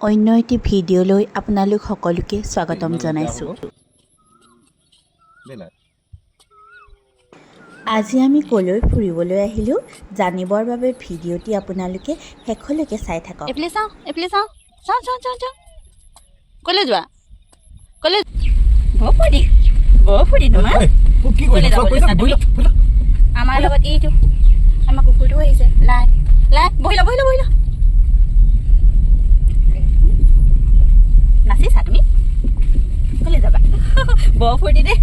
অন্য এটি ভিডিঅ'লৈ আপোনালোক সকলোকে স্বাগতম জনাইছোঁ। আজি আমি ক'লৈ ফুৰিবলৈ আহিলোঁ জানিবৰ বাবে ভিডিঅ'টি আপোনালোকে শেষলৈকে চাই থাকক। এইফালে চাওঁ ক'লৈ যোৱা ক'লৈ বৰফুৰি তোমাৰ আমাৰ লগত এইটো আমাৰ কুকুৰটো আহিছে লাই বহি ল নাচিছা তুমি ক'লৈ যাবা বৰ ফূৰ্তি দেই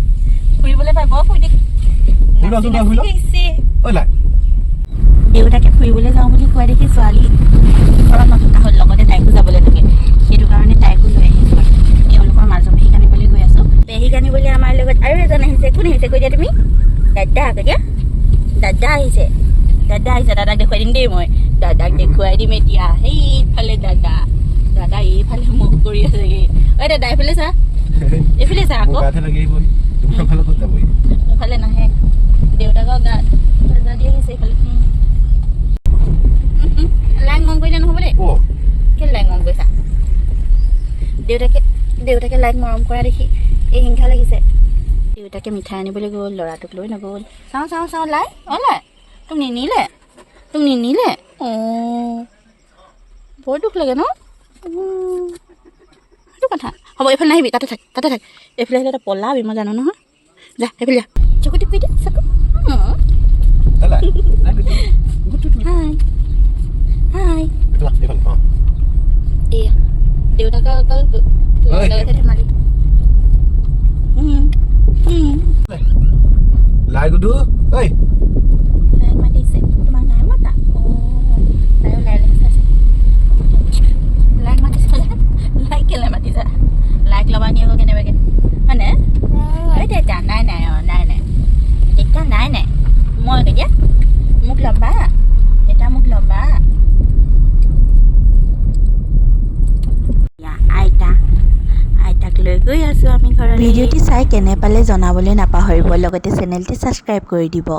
ফুৰিবলৈ পাই বৰ ফূৰ্তি দেউতাকে ফুৰিবলৈ যাওঁ বুলি কোৱা দেখি ছোৱালী ঘৰত নথকা হ'ল লগতে তাইকো যাবলৈ থাকে সেইটো কাৰণে তাইকো লৈ আহিছোঁ তেওঁলোকৰ মাজৰ পেহীক আনিবলৈ গৈ আছোঁ পেহীক আনিবলৈ আমাৰ লগত আৰু এজন আহিছে কোন আহিছে কৈ দিয়া তুমি দাদা কৈ দিয়া দাদা আহিছে দাদাক দেখুৱাই দিম দেই মই দাদাক দেখুৱাই দিম এতিয়া সেইফালে দাদা এইফালে মুখ কৰি আছেগৈ ঐ দাদা এইফালে চা আকৌ মোৰফালে নাহে দেউতাকৰ গাত দি আহিছে এইফালে লাইন মন কৰিলে নহ'ব দেই কেলৈ লাইন মন কৰিছা দেউতাকে লাইক মৰম কৰা দেখি এই হিংসা লাগিছে দেউতাকে মিঠাই আনিবলৈ গ'ল ল'ৰাটোক লৈ নগ'ল চাওঁ লাই তোক নিনিলে বৰ দুখ লাগে ন সেইটো কথা হ'ব এইফালে নাহিবি তাতে থাক এইফালে আহিলে এটা পলাবি মই জানো নহয় যা এইফালে চকু টিপি দিয়া চকু হাই এয়া দেউতাকক অকল ধেমালি মাতিছে তোমাক নাই মতা তাইও লাইক মাতিছে লাইক কেলে মাতিছা লাইক ল'বা নি আকৌ কেনেবাকৈ হয়নে ঐ দেউতা নাই দেউতা নাই মই কৈ দিয়া মোক ল'বা দেউতা মোক ল'বা আইতাক লৈ গৈ আছোঁ আমি ঘৰত। ভিডিঅ'টি চাই কেনে পালে জনাবলৈ নাপাহৰিব লগতে চেনেলটি ছাবস্ক্ৰাইব কৰি দিব।